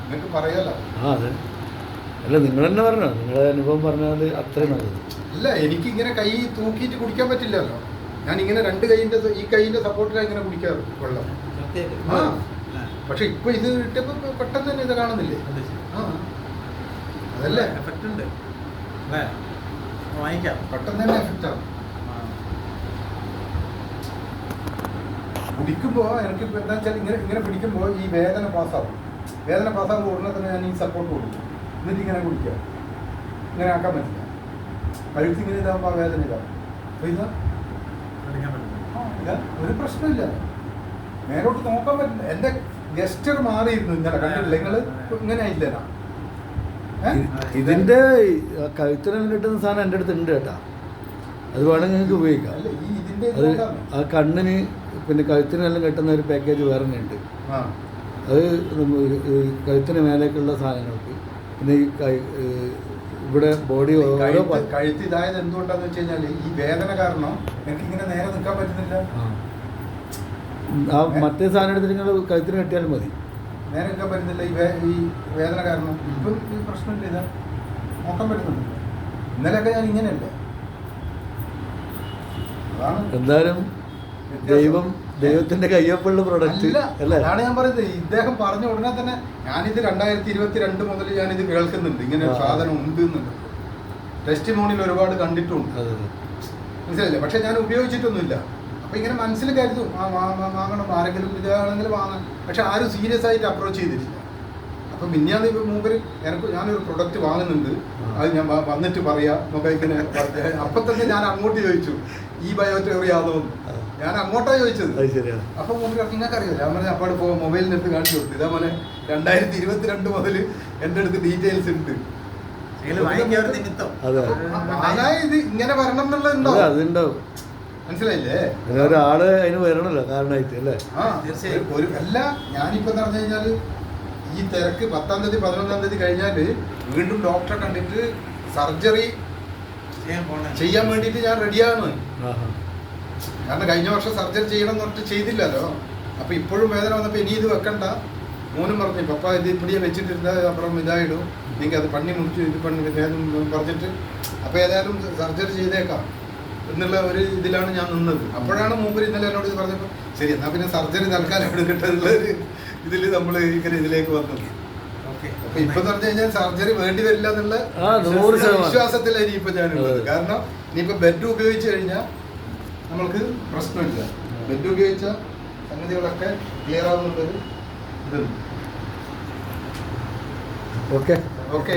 നിങ്ങൾക്ക് പറയാലോ. അതെ. അല്ല, നിങ്ങൾ തന്നെ പറഞ്ഞോ, നിങ്ങളുടെ അനുഭവം പറഞ്ഞാൽ അത്രയും നല്ലത്. ഇല്ല, എനിക്ക് കൈ തൂക്കിയിട്ട് കുടിക്കാൻ പറ്റില്ലല്ലോ. ഞാൻ ഇങ്ങനെ രണ്ട് കൈയിൻ്റെ ഈ കൈയിൻ്റെ സപ്പോർട്ടിലാണ് ഇങ്ങനെ കുടിക്കാറ് വെള്ളം. ആ, പക്ഷെ ഇപ്പൊ ഇത് ഇട്ടപ്പോൾ പെട്ടെന്ന് തന്നെ ഇത് കാണുന്നില്ലേ? ആ, അതല്ലേ എഫക്റ്റ് ഉണ്ട്, വാങ്ങിക്കാം, പെട്ടെന്ന് തന്നെ എഫക്റ്റ് ആവും. കുടിക്കുമ്പോൾ എനിക്ക് എന്താ വെച്ചാൽ ഇങ്ങനെ പിടിക്കുമ്പോൾ ഈ വേദന പാസ്സാവും. വേദന പാസ്സാകുമ്പോൾ ഉടനെ തന്നെ ഞാൻ ഈ സപ്പോർട്ട് കൊടുക്കും. എന്നിട്ട് ഇങ്ങനെ കുടിക്കുക. ഇങ്ങനെ ആക്കാൻ പറ്റില്ല. കഴുത്തിങ്ങനെ ഇതാകുമ്പോൾ ആ വേദന ഇതാവും. അപ്പോൾ ഇതാ ഒരു പ്രശ്നമില്ല, മേലോട്ട് നോക്കാൻ പറ്റില്ല. എൻ്റെ ഗസ്റ്റർ മാറിയിരുന്നു ഇന്നലെ, കണ്ടിട്ടില്ല നിങ്ങൾ? ഇങ്ങനെ ആയില്ല. ഇതിന്റെ കഴുത്തിനെല്ലാം കിട്ടുന്ന സാധനം എൻ്റെ അടുത്ത് ഉണ്ട് കേട്ടാ, അത് വേണമെങ്കിൽ നിങ്ങൾക്ക് ഉപയോഗിക്കാം. അത് ആ കണ്ണിന് പിന്നെ കഴുത്തിനെല്ലാം കിട്ടുന്ന ഒരു പാക്കേജ് വേറെ ഉണ്ട്. അത് കഴുത്തിന് മേലേക്കുള്ള സാധനങ്ങൾക്ക്. പിന്നെ ഈ ഇവിടെ ബോഡി കഴുത്ത് ഇതായത് എന്തുകൊണ്ടാന്ന് വെച്ച് കഴിഞ്ഞാൽ ഈ വേദന കാരണം എനിക്കിങ്ങനെ നേരെ നിൽക്കാൻ പറ്റുന്നില്ല. ആ മറ്റേ സാധനം എടുത്തിട്ട് നിങ്ങൾ കഴുത്തിന് കെട്ടിയാലും മതി. നേരെ നിൽക്കാൻ പറ്റുന്നില്ല ഈ വേദന കാരണം. ഇപ്പം ഈ പ്രശ്നമില്ല, ഇതാ നോക്കാൻ പറ്റുന്നുണ്ട്. ഇന്നലെയൊക്കെ ഞാൻ ഇങ്ങനെയല്ലേ. അതാണ് എന്തായാലും ദൈവത്തിന്റെ കയ്യൊപ്പുള്ള പ്രൊഡക്റ്റ് അല്ലേ? അതാണ് ഞാൻ പറയുന്നത്. ഇദ്ദേഹം പറഞ്ഞ ഉടനെ തന്നെ ഞാനിത് 2022 മുതൽ ഞാനിത് കേൾക്കുന്നുണ്ട്, ഇങ്ങനെ ഒരു സാധനം ഉണ്ട് എന്നുണ്ട്. ടെസ്റ്റ് മോണിൽ ഒരുപാട് കണ്ടിട്ടുണ്ട്, മനസ്സിലായില്ലേ? പക്ഷെ ഞാൻ ഉപയോഗിച്ചിട്ടൊന്നുമില്ല. അപ്പൊ ഇങ്ങനെ മനസ്സിൽ കരുതും വാങ്ങണം, ആരെങ്കിലും ഇതാണെങ്കിൽ വാങ്ങാം. പക്ഷെ ആരും സീരിയസ് ആയിട്ട് അപ്രോച്ച് ചെയ്തിട്ടില്ല. അപ്പൊ മിന്നാന്ന് ഇപ്പൊ മൂപ്പര് ഞാനൊരു പ്രൊഡക്റ്റ് വാങ്ങുന്നുണ്ട്, അത് ഞാൻ വന്നിട്ട് പറയാം നമുക്ക് ഇങ്ങനെ. അപ്പൊ തന്നെ ഞാൻ അങ്ങോട്ട് ചോദിച്ചു ഈ ബയോടെറിയാണോ, ഞാൻ അങ്ങോട്ടാ ചോദിച്ചത്. അപ്പൊ മൂപ്പര് നിങ്ങൾക്ക് അറിയില്ല. ഞാൻ പറഞ്ഞ അപ്പാട് മൊബൈലിനെടുത്ത് കാണിച്ചു കൊടുത്തു. ഇതേപോലെ 2022 മുതൽ എൻ്റെ അടുത്ത് ഡീറ്റെയിൽസ് ഉണ്ട്. ഇത് ഇങ്ങനെ വരണം എന്നുള്ളത് അതുണ്ടാവും, മനസ്സിലായില്ലേ? ഒരാള് അതിന് വരണല്ലോ കാരണമായിട്ട് അല്ലേ? അല്ല, ഞാനിപ്പോ എന്ന് പറഞ്ഞു കഴിഞ്ഞാല് ഈ തിരക്ക് 10-ാം തീയതി 11-ാം തീയതി കഴിഞ്ഞാല് വീണ്ടും ഡോക്ടറെ കണ്ടിട്ട് സർജറി ചെയ്യാൻ വേണ്ടിയിട്ട് ഞാൻ റെഡിയാണ്. കാരണം കഴിഞ്ഞ വർഷം സർജറി ചെയ്യണം എന്ന് പറഞ്ഞിട്ട് ചെയ്തില്ലല്ലോ. അപ്പൊ ഇപ്പോഴും വേദന വന്നപ്പോൾ ഇനി ഇത് വെക്കണ്ട. മോനും പറഞ്ഞു, പപ്പ ഇത് ഇപ്പിടിയെ വെച്ചിട്ടിരുന്ന അപ്പുറം ഇതായിടും, നിങ്ങൾക്ക് അത് പണി മുറിച്ച് ഇത് പണി പറഞ്ഞിട്ട് അപ്പോൾ ഏതായാലും സർജറി ചെയ്തേക്കാം എന്നുള്ള ഒരു ഇതിലാണ് ഞാൻ നിന്നത്. അപ്പോഴാണ് മൂപ്പര് ഇന്നലെ എന്നോട് ഇത് പറഞ്ഞപ്പോൾ ശരി എന്നാൽ പിന്നെ സർജറി തൽക്കാലം എടുക്കട്ടെ എന്നുള്ളൊരു ഇതിൽ നമ്മൾ ഇങ്ങനെ ഇതിലേക്ക് വന്നത്. അപ്പൊ ഇപ്പൊ പറഞ്ഞു കഴിഞ്ഞാൽ സർജറി വേണ്ടി വരില്ല എന്നുള്ള വിശ്വാസത്തിലാണ് ഇനിയിപ്പോ ഞാനുള്ളത്. കാരണം ഇനിയിപ്പോ ബെഡ് ഉപയോഗിച്ച് കഴിഞ്ഞാൽ നമ്മൾക്ക് പ്രശ്നമില്ല. ബെഡ് ഉപയോഗിച്ച സംഗതികളൊക്കെ ക്ലിയർ ആവുന്നുള്ളൊരു ഇതുണ്ട്. Okay okay.